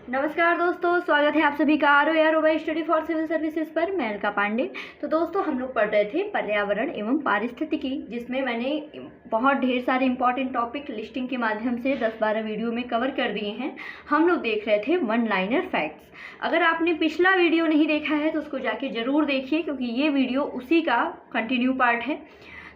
नमस्कार दोस्तों, स्वागत है आप सभी का RO study for civil services पर। मैं अलका पांडे। तो दोस्तों, हम लोग पढ़ रहे थे पर्यावरण एवं पारिस्थितिकी, जिसमें मैंने बहुत ढेर सारे इंपॉर्टेंट टॉपिक लिस्टिंग के माध्यम से 10-12 वीडियो में कवर कर दिए हैं। हम लोग देख रहे थे वन लाइनर फैक्ट्स। अगर आपने पिछला वीडियो नहीं देखा है तो उसको जाके ज़रूर देखिए, क्योंकि ये वीडियो उसी का कंटिन्यू पार्ट है।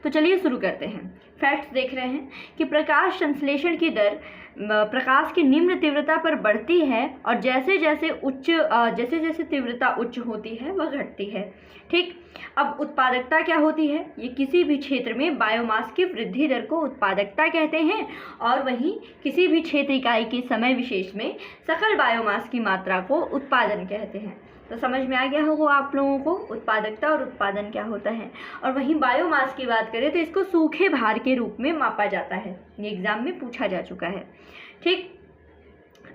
तो चलिए शुरू करते हैं। फैक्ट्स देख रहे हैं कि प्रकाश संश्लेषण की दर प्रकाश की निम्न तीव्रता पर बढ़ती है और जैसे जैसे तीव्रता उच्च होती है वह घटती है। ठीक, अब उत्पादकता क्या होती है? ये किसी भी क्षेत्र में बायोमास की वृद्धि दर को उत्पादकता कहते हैं, और वहीं किसी भी क्षेत्र इकाई के समय विशेष में सकल बायोमास की मात्रा को उत्पादन कहते हैं। तो समझ में आ गया होगा आप लोगों को उत्पादकता और उत्पादन क्या होता है। और वहीं बायोमास की बात करें तो इसको सूखे भार के रूप में मापा जाता है। ये एग्जाम में पूछा जा चुका है। ठीक,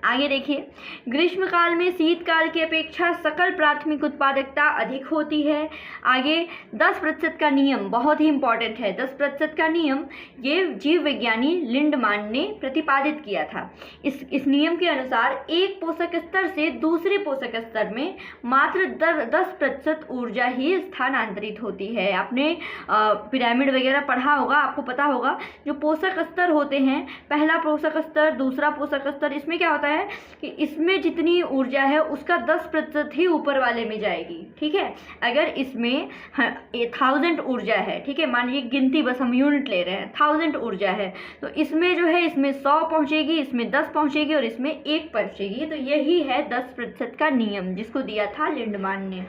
आगे देखिए, ग्रीष्मकाल में शीतकाल की अपेक्षा सकल प्राथमिक उत्पादकता अधिक होती है। आगे 10% का नियम बहुत ही इंपॉर्टेंट है। 10% का नियम ये जीव विज्ञानी लिंडमान ने प्रतिपादित किया था। इस नियम के अनुसार एक पोषक स्तर से दूसरे पोषक स्तर में मात्र 10% ऊर्जा ही स्थानांतरित होती है। आपने पिरामिड वगैरह पढ़ा होगा, आपको पता होगा जो पोषक स्तर होते हैं, पहला पोषक स्तर, दूसरा पोषक स्तर, इसमें क्या होता है कि इसमें जितनी ऊर्जा है उसका 10% ही ऊपर वाले में जाएगी। ठीक है, अगर इसमें 1000 ऊर्जा है, ठीक है, मान लीजिए गिनती, बस हम यूनिट ले रहे हैं, 1000 ऊर्जा है, तो इसमें जो है इसमें 100 पहुंचेगी, इसमें 10 पहुंचेगी और इसमें 1 पहुंचेगी। तो यही है 10% का नियम, जिसको दिया था लिंडमान ने।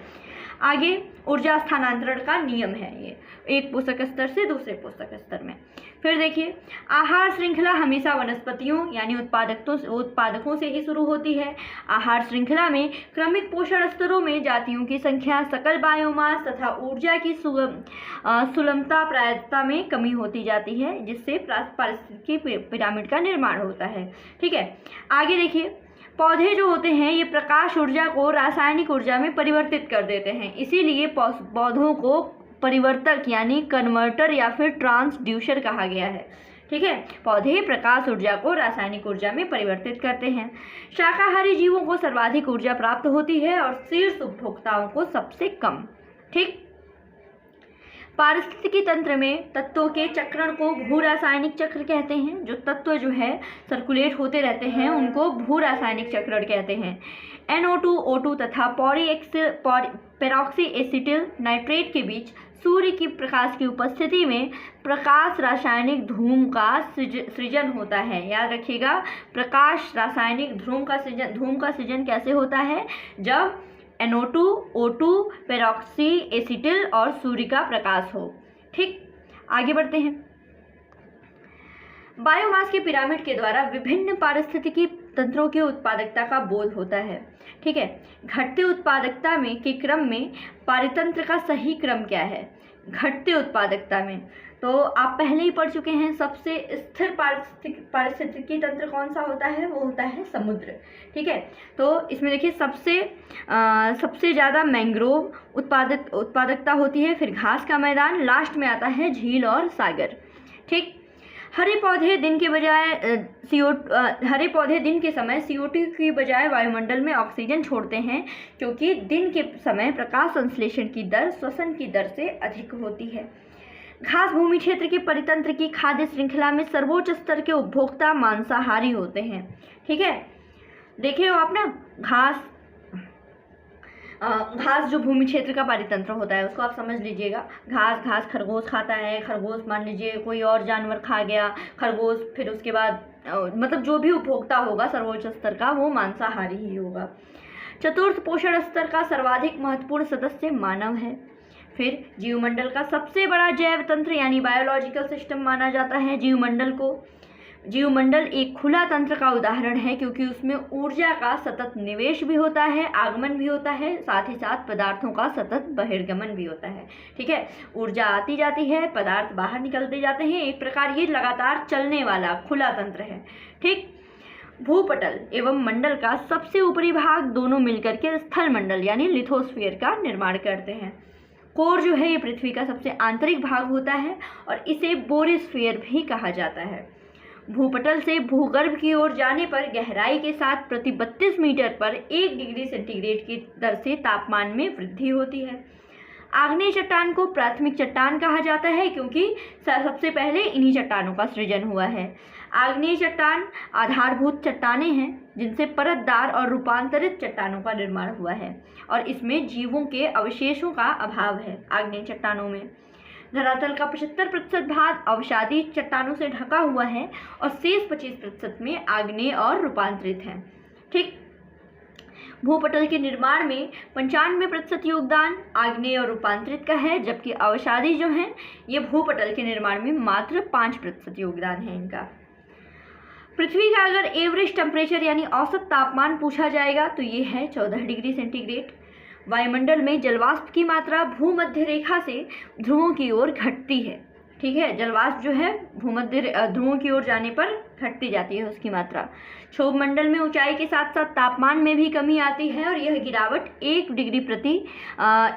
आगे ऊर्जा स्थानांतरण का नियम है ये, एक पोषक स्तर से दूसरे पोषक स्तर में। फिर देखिए, आहार श्रृंखला हमेशा वनस्पतियों यानी उत्पादकों से ही शुरू होती है। आहार श्रृंखला में क्रमिक पोषण स्तरों में जातियों की संख्या, सकल बायोमास तथा ऊर्जा की सुलभता प्रायिकता में कमी होती जाती है, जिससे पारिस्थितिकी पिरामिड का निर्माण होता है। ठीक है, आगे देखिए, पौधे जो होते हैं ये प्रकाश ऊर्जा को रासायनिक ऊर्जा में परिवर्तित कर देते हैं, इसीलिए पौधों को परिवर्तक यानी कन्वर्टर या फिर ट्रांसड्यूसर कहा गया है। ठीक है, पौधे प्रकाश ऊर्जा को रासायनिक ऊर्जा में परिवर्तित करते हैं। शाकाहारी जीवों को सर्वाधिक ऊर्जा प्राप्त होती है और शीर्ष उपभोक्ताओं को सबसे कम। ठीक, पारिस्थितिकी तंत्र में तत्वों के चक्रण को भू रासायनिक चक्र कहते हैं। जो तत्व जो है सर्कुलेट होते रहते हैं उनको भू रासायनिक चक्रण कहते हैं। NO2, O2 तथा पेरोक्सी एसिटिल नाइट्रेट के बीच सूर्य की प्रकाश की उपस्थिति में प्रकाश रासायनिक धूम का सृजन होता है। याद रखिएगा, प्रकाश रासायनिक धूम का सृजन कैसे होता है? जब NO2, O2, पेरोक्सी एसिटिल और सूर्य का प्रकाश हो। ठीक, आगे बढ़ते हैं। बायोमास के पिरामिड के द्वारा विभिन्न पारिस्थितिकी तंत्रों की उत्पादकता का बोध होता है। ठीक है, घटते उत्पादकता के क्रम में पारितंत्र का सही क्रम क्या है? घटते उत्पादकता में तो आप पहले ही पढ़ चुके हैं, सबसे स्थिर पारिस्थितिकी तंत्र कौन सा होता है? वो होता है समुद्र। ठीक है, तो इसमें देखिए सबसे ज़्यादा मैंग्रोव उत्पादकता होती है, फिर घास का मैदान, लास्ट में आता है झील और सागर। ठीक, हरे पौधे दिन के समय CO2 की बजाय वायुमंडल में ऑक्सीजन छोड़ते हैं, क्योंकि दिन के समय प्रकाश संश्लेषण की दर श्वसन की दर से अधिक होती है। घास भूमि क्षेत्र के परितंत्र की खाद्य श्रृंखला में सर्वोच्च स्तर के उपभोक्ता मांसाहारी होते हैं। ठीक है, देखे हो आप ना, घास जो भूमि क्षेत्र का परितंत्र होता है उसको आप समझ लीजिएगा। घास खरगोश खाता है, खरगोश मान लीजिए कोई और जानवर खा गया, खरगोश, फिर उसके बाद मतलब जो भी उपभोक्ता होगा सर्वोच्च स्तर का वो मांसाहारी ही होगा। चतुर्थ पोषण स्तर का सर्वाधिक महत्वपूर्ण सदस्य मानव है। फिर जीवमंडल का सबसे बड़ा जैव तंत्र यानी बायोलॉजिकल सिस्टम माना जाता है जीवमंडल को। जीवमंडल एक खुला तंत्र का उदाहरण है, क्योंकि उसमें ऊर्जा का सतत निवेश भी होता है, आगमन भी होता है, साथ ही साथ पदार्थों का सतत बहिर्गमन भी होता है। ठीक है, ऊर्जा आती जाती है, पदार्थ बाहर निकलते जाते हैं, एक प्रकार ये लगातार चलने वाला खुला तंत्र है। ठीक, भूपटल एवं मंडल का सबसे ऊपरी भाग दोनों मिलकर के स्थल मंडल यानी लिथोस्फीयर का निर्माण करते हैं। कोर जो है ये पृथ्वी का सबसे आंतरिक भाग होता है और इसे बोरिस्फीयर भी कहा जाता है। भूपटल से भूगर्भ की ओर जाने पर गहराई के साथ प्रति 32 मीटर पर 1 डिग्री सेंटीग्रेड की दर से तापमान में वृद्धि होती है। आग्नेय चट्टान को प्राथमिक चट्टान कहा जाता है क्योंकि सबसे पहले इन्हीं चट्टानों का सृजन हुआ है। आग्नेय चट्टान आधारभूत चट्टानें हैं जिनसे परतदार और रूपांतरित चट्टानों का निर्माण हुआ है और इसमें जीवों के अवशेषों का अभाव है। आग्नेय चट्टानों में धरातल का 75% भाग अवसादी चट्टानों से ढका हुआ है और शेष 25% में आग्नेय और रूपांतरित है। ठीक, भूपटल के निर्माण में 95% योगदान आग्नेय और रूपांतरित का है, जबकि अवसादी जो हैं ये भूपटल के निर्माण में मात्र 5% योगदान है इनका। पृथ्वी का अगर एवरेज टेम्परेचर यानी औसत तापमान पूछा जाएगा तो ये है 14 डिग्री सेंटीग्रेड। वायुमंडल में जलवाष्प की मात्रा भूमध्य रेखा से ध्रुवों की ओर घटती है। ठीक है, जलवाष्प जो है भूमध्य ध्रुवों की ओर जाने पर घटती जाती है उसकी मात्रा। क्षोभ मंडल में ऊंचाई के साथ साथ तापमान में भी कमी आती है और यह गिरावट 1 डिग्री प्रति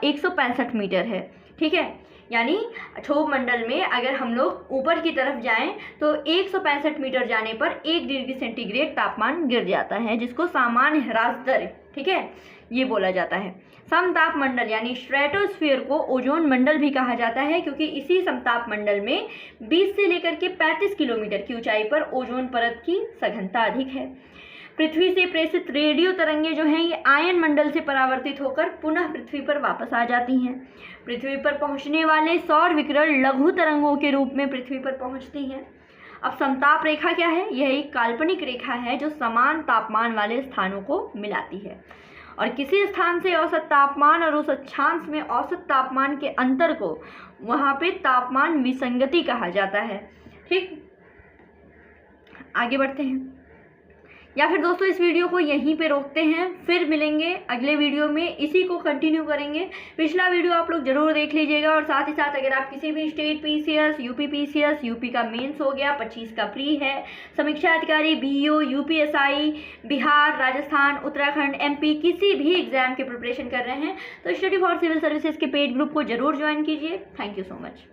165 मीटर है। ठीक है, यानी क्षोभ मंडल में अगर हम लोग ऊपर की तरफ जाएं तो 165 मीटर जाने पर 1 डिग्री सेंटीग्रेड तापमान गिर जाता है, जिसको सामान्य ह्रास दर, ठीक है, ये बोला जाता है। समताप मंडल यानी स्ट्रेटोस्फीयर को ओजोन मंडल भी कहा जाता है क्योंकि इसी समताप मंडल में 20 से लेकर के 35 किलोमीटर की ऊंचाई पर ओजोन परत की सघनता अधिक है। पृथ्वी से प्रेषित रेडियो तरंगे जो हैं ये आयन मंडल से परावर्तित होकर पुनः पृथ्वी पर वापस आ जाती हैं। पृथ्वी पर पहुंचने वाले सौर विकिरण लघु तरंगों के रूप में पृथ्वी पर पहुंचती हैं। अब समताप रेखा क्या है? यह एक काल्पनिक रेखा है जो समान तापमान वाले स्थानों को मिलाती है और किसी स्थान से औसत तापमान और उस अक्षांश में औसत तापमान के अंतर को वहाँ पे तापमान विसंगति कहा जाता है। ठीक, आगे बढ़ते हैं या फिर दोस्तों इस वीडियो को यहीं पे रोकते हैं, फिर मिलेंगे अगले वीडियो में, इसी को कंटिन्यू करेंगे। पिछला वीडियो आप लोग जरूर देख लीजिएगा और साथ ही साथ अगर आप किसी भी state PCS, UP PCS, UP का मेंस हो गया 25 का प्री है, समीक्षा अधिकारी BEO, UPSI, Bihar, Rajasthan, Uttarakhand, MP किसी भी एग्जाम के प्रिपरेशन कर रहे हैं तो स्टडी फॉर सिविल सर्विसेज के पेड ग्रुप को जरूर ज्वाइन कीजिए। Thank you so much.